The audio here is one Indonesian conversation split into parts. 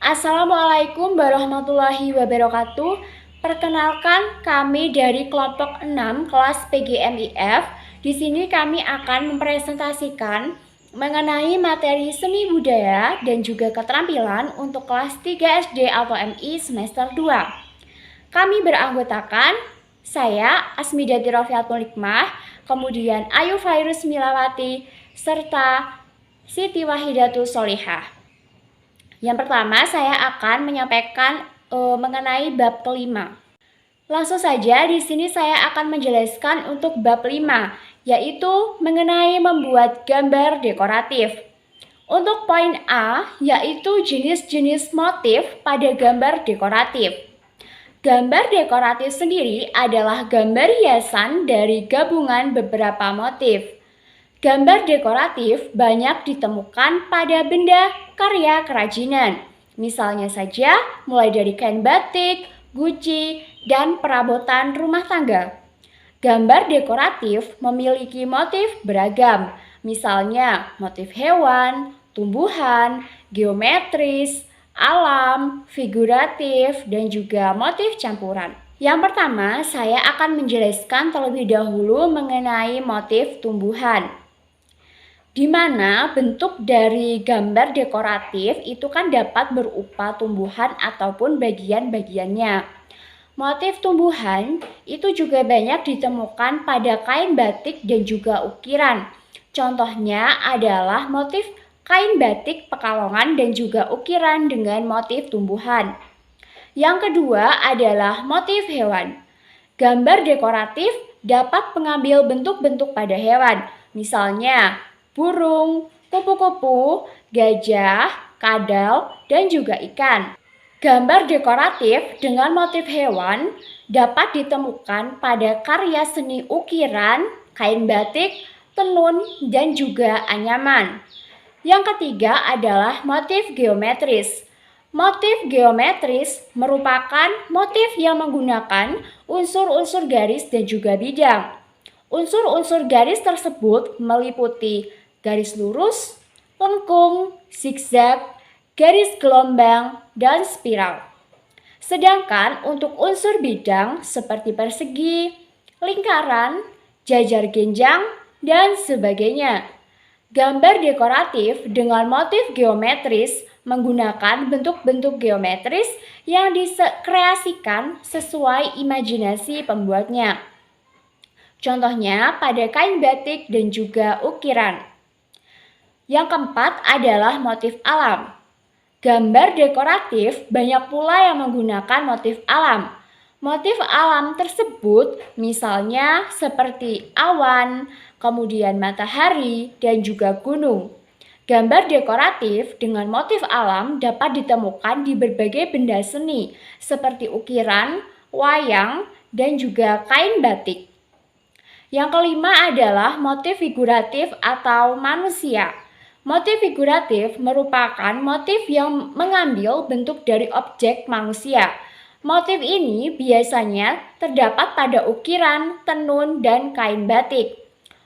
Assalamualaikum warahmatullahi wabarakatuh. Perkenalkan, kami dari kelompok 6 kelas PGMIF. Di sini kami akan mempresentasikan mengenai materi seni budaya dan juga keterampilan untuk kelas 3 SD atau MI semester 2. Kami beranggotakan saya Asmidati Rofiatul Hikmah, kemudian Ayu Fairuz Milawati, serta Siti Wahidatul Solihah. Yang pertama, saya akan menyampaikan mengenai bab kelima. Langsung saja, di sini saya akan menjelaskan untuk bab 5, yaitu mengenai membuat gambar dekoratif. Untuk poin A, yaitu jenis-jenis motif pada gambar dekoratif. Gambar dekoratif sendiri adalah gambar hiasan dari gabungan beberapa motif. Gambar dekoratif banyak ditemukan pada benda karya kerajinan. Misalnya saja mulai dari kain batik, guci, dan perabotan rumah tangga. Gambar dekoratif memiliki motif beragam, misalnya motif hewan, tumbuhan, geometris, alam, figuratif, dan juga motif campuran. Yang pertama, saya akan menjelaskan terlebih dahulu mengenai motif tumbuhan. Di mana bentuk dari gambar dekoratif itu kan dapat berupa tumbuhan ataupun bagian-bagiannya. Motif tumbuhan itu juga banyak ditemukan pada kain batik dan juga ukiran. Contohnya adalah motif kain batik Pekalongan dan juga ukiran dengan motif tumbuhan. Yang kedua adalah motif hewan. Gambar dekoratif dapat mengambil bentuk-bentuk pada hewan, misalnya burung, kupu-kupu, gajah, kadal, dan juga ikan. Gambar dekoratif dengan motif hewan dapat ditemukan pada karya seni ukiran, kain batik, tenun, dan juga anyaman. Yang ketiga adalah motif geometris. Motif geometris merupakan motif yang menggunakan unsur-unsur garis dan juga bidang. Unsur-unsur garis tersebut meliputi garis lurus, lengkung, zigzag, garis gelombang, dan spiral. Sedangkan untuk unsur bidang seperti persegi, lingkaran, jajar genjang, dan sebagainya. Gambar dekoratif dengan motif geometris menggunakan bentuk-bentuk geometris yang dikreasikan sesuai imajinasi pembuatnya. Contohnya pada kain batik dan juga ukiran. Yang keempat adalah motif alam. Gambar dekoratif banyak pula yang menggunakan motif alam. Motif alam tersebut misalnya seperti awan, kemudian matahari, dan juga gunung. Gambar dekoratif dengan motif alam dapat ditemukan di berbagai benda seni seperti ukiran, wayang, dan juga kain batik. Yang kelima adalah motif figuratif atau manusia. Motif figuratif merupakan motif yang mengambil bentuk dari objek manusia. Motif ini biasanya terdapat pada ukiran, tenun, dan kain batik.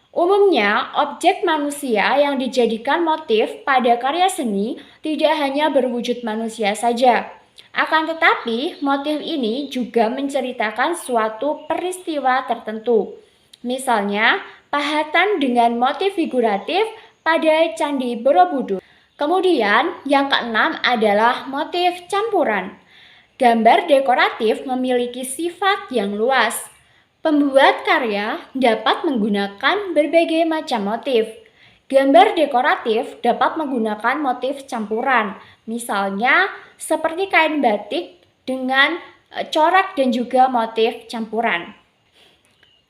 Umumnya, objek manusia yang dijadikan motif pada karya seni tidak hanya berwujud manusia saja. Akan tetapi, motif ini juga menceritakan suatu peristiwa tertentu. Misalnya, pahatan dengan motif figuratif pada Candi Borobudur. Kemudian, yang keenam adalah motif campuran. Gambar dekoratif memiliki sifat yang luas. Pembuat karya dapat menggunakan berbagai macam motif. Gambar dekoratif dapat menggunakan motif campuran, misalnya seperti kain batik dengan corak dan juga motif campuran.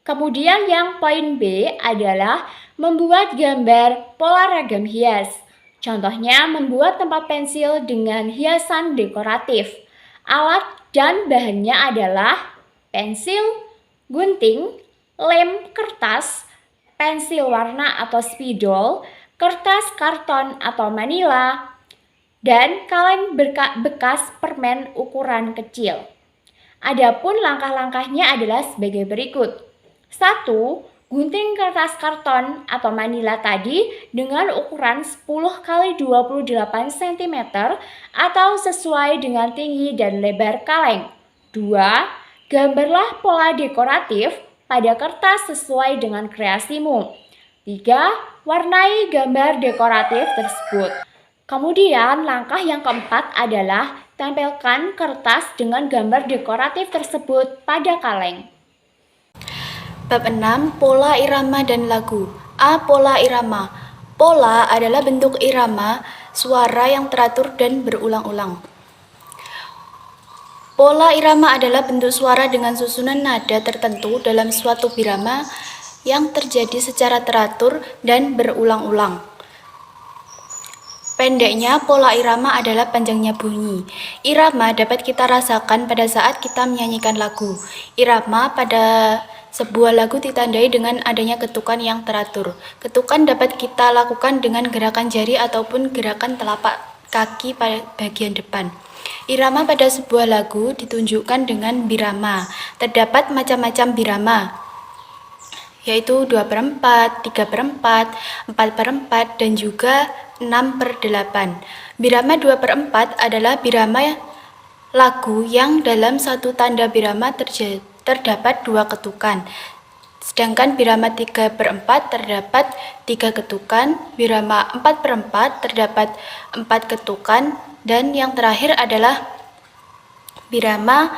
Kemudian yang poin B adalah membuat gambar pola ragam hias. Contohnya membuat tempat pensil dengan hiasan dekoratif. Alat dan bahannya adalah pensil, gunting, lem kertas, pensil warna atau spidol, kertas karton atau manila, dan kaleng bekas permen ukuran kecil. Adapun langkah-langkahnya adalah sebagai berikut. 1. Gunting kertas karton atau manila tadi dengan ukuran 10 x 28 cm atau sesuai dengan tinggi dan lebar kaleng. 2. Gambarlah pola dekoratif pada kertas sesuai dengan kreasimu. 3. Warnai gambar dekoratif tersebut. Kemudian langkah yang keempat adalah tempelkan kertas dengan gambar dekoratif tersebut pada kaleng. Bab 6. Pola irama dan lagu. A. Pola irama. Pola adalah bentuk irama suara yang teratur dan berulang-ulang. Pola irama adalah bentuk suara dengan susunan nada tertentu dalam suatu birama yang terjadi secara teratur dan berulang-ulang. Pendeknya, pola irama adalah panjangnya bunyi. Irama dapat kita rasakan pada saat kita menyanyikan lagu. Irama pada sebuah lagu ditandai dengan adanya ketukan yang teratur. Ketukan dapat kita lakukan dengan gerakan jari ataupun gerakan telapak kaki pada bagian depan. Irama pada sebuah lagu ditunjukkan dengan birama. Terdapat macam-macam birama, yaitu 2/4, 3/4, 4/4, dan juga 6/8. Birama 2/4 adalah birama lagu yang dalam satu tanda birama terdapat 2 ketukan. Sedangkan birama 3/4 terdapat 3 ketukan, birama 4/4 terdapat 4 ketukan, dan yang terakhir adalah birama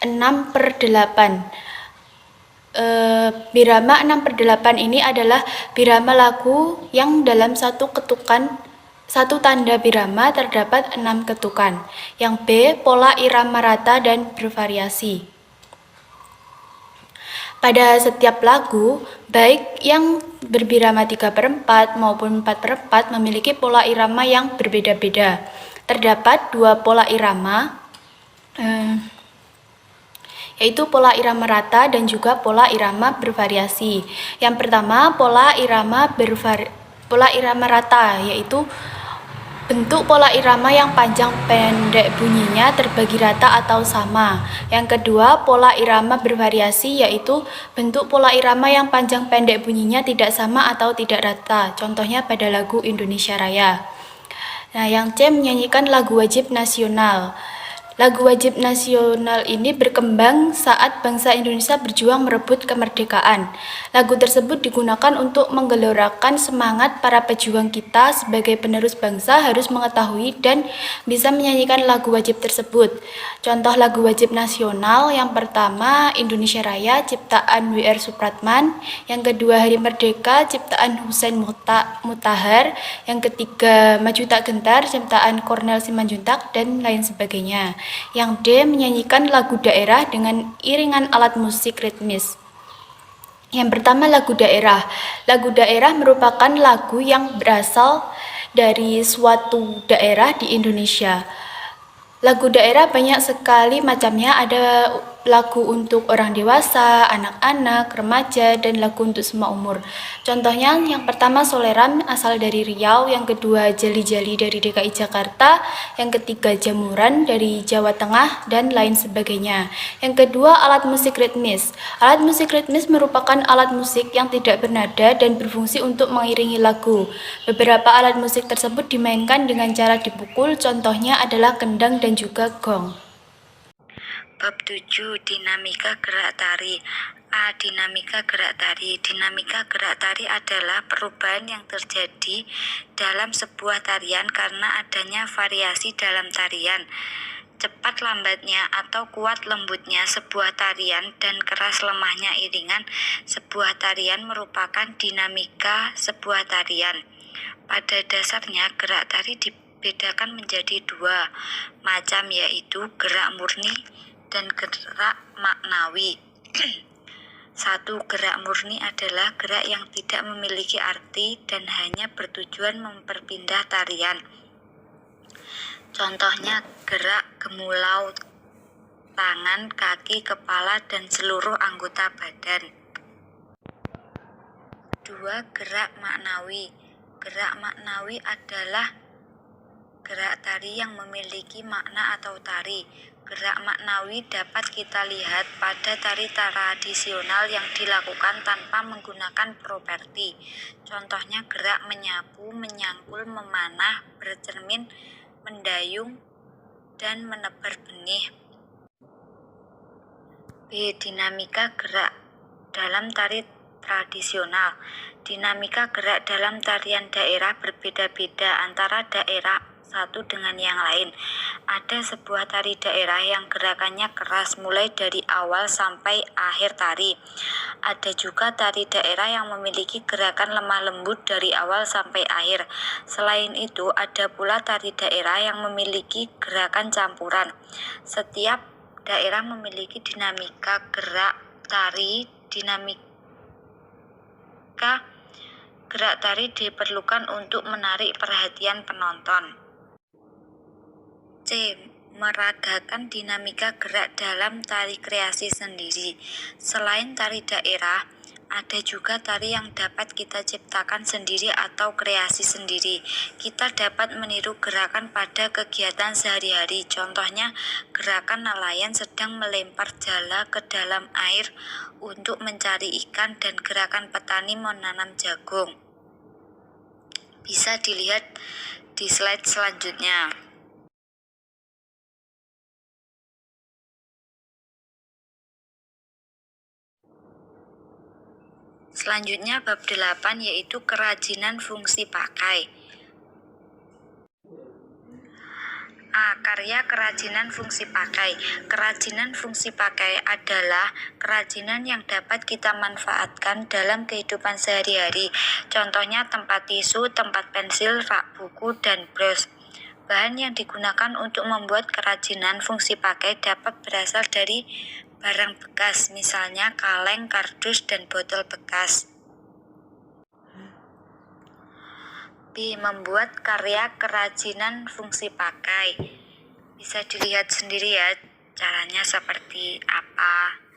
6/8. Birama 6/8 ini adalah birama lagu yang dalam satu tanda birama terdapat 6 ketukan. Yang B, pola irama rata dan bervariasi. Pada setiap lagu, baik yang berbirama 3/4 maupun 4/4 memiliki pola irama yang berbeda-beda. Terdapat 2 pola irama, yaitu pola irama rata dan juga pola irama bervariasi. Yang pertama, pola irama rata, yaitu bentuk pola irama yang panjang pendek bunyinya terbagi rata atau sama. Yang kedua, pola irama bervariasi, yaitu bentuk pola irama yang panjang pendek bunyinya tidak sama atau tidak rata. Contohnya pada lagu Indonesia Raya. Nah, yang C, menyanyikan lagu wajib nasional. Lagu wajib nasional ini berkembang saat bangsa Indonesia berjuang merebut kemerdekaan. Lagu tersebut digunakan untuk menggelorakan semangat para pejuang kita sebagai penerus bangsa harus mengetahui dan bisa menyanyikan lagu wajib tersebut. Contoh lagu wajib nasional yang pertama Indonesia Raya ciptaan W.R. Supratman, yang kedua Hari Merdeka ciptaan Husein Mutahar, yang ketiga Maju Tak Gentar ciptaan Kornel Simanjuntak, dan lain sebagainya. Yang D, menyanyikan lagu daerah dengan iringan alat musik ritmis. Yang pertama, lagu daerah. Lagu daerah merupakan lagu yang berasal dari suatu daerah di Indonesia. Lagu daerah banyak sekali macamnya, ada lagu untuk orang dewasa, anak-anak, remaja, dan lagu untuk semua umur. Contohnya yang pertama Soleran asal dari Riau, yang kedua Jali-Jali dari DKI Jakarta, yang ketiga Jamuran dari Jawa Tengah, dan lain sebagainya. Yang kedua alat musik ritmis. Alat musik ritmis merupakan alat musik yang tidak bernada dan berfungsi untuk mengiringi lagu. Beberapa alat musik tersebut dimainkan dengan cara dipukul, contohnya adalah kendang dan juga gong. Bab 7. Dinamika gerak tari. A. Dinamika gerak tari. Dinamika gerak tari adalah perubahan yang terjadi dalam sebuah tarian karena adanya variasi dalam tarian. Cepat lambatnya atau kuat lembutnya sebuah tarian dan keras lemahnya iringan sebuah tarian merupakan dinamika sebuah tarian. Pada dasarnya gerak tari dibedakan menjadi 2 macam, yaitu gerak murni dan gerak maknawi. 1. Gerak murni adalah gerak yang tidak memiliki arti dan hanya bertujuan memperpindah tarian. Contohnya gerak gemulau tangan, kaki, kepala, dan seluruh anggota badan. 2. Gerak maknawi. Gerak maknawi adalah gerak tari yang memiliki makna atau tari. Gerak maknawi dapat kita lihat pada tari tradisional yang dilakukan tanpa menggunakan properti. Contohnya gerak menyapu, menyangkul, memanah, bercermin, mendayung, dan menebar benih. B. Dinamika gerak dalam tari tradisional. Dinamika gerak dalam tarian daerah berbeda-beda antara daerah satu dengan yang lain. Ada sebuah tari daerah yang gerakannya keras mulai dari awal sampai akhir tari. Ada juga tari daerah yang memiliki gerakan lemah lembut dari awal sampai akhir. Selain itu, ada pula tari daerah yang memiliki gerakan campuran. Setiap daerah memiliki dinamika gerak tari. Dinamika gerak tari diperlukan untuk menarik perhatian penonton. C. Meragakan dinamika gerak dalam tari kreasi sendiri. Selain tari daerah, ada juga tari yang dapat kita ciptakan sendiri atau kreasi sendiri. Kita dapat meniru gerakan pada kegiatan sehari-hari. Contohnya, gerakan nelayan sedang melempar jala ke dalam air untuk mencari ikan dan gerakan petani menanam jagung. Bisa dilihat di slide selanjutnya. Selanjutnya bab 8 yaitu kerajinan fungsi pakai. A. Karya kerajinan fungsi pakai. Kerajinan fungsi pakai adalah kerajinan yang dapat kita manfaatkan dalam kehidupan sehari-hari. Contohnya tempat tisu, tempat pensil, rak buku, dan bros. Bahan yang digunakan untuk membuat kerajinan fungsi pakai dapat berasal dari barang bekas, misalnya kaleng, kardus, dan botol bekas. B. Membuat karya kerajinan fungsi pakai. Bisa dilihat sendiri ya caranya seperti apa.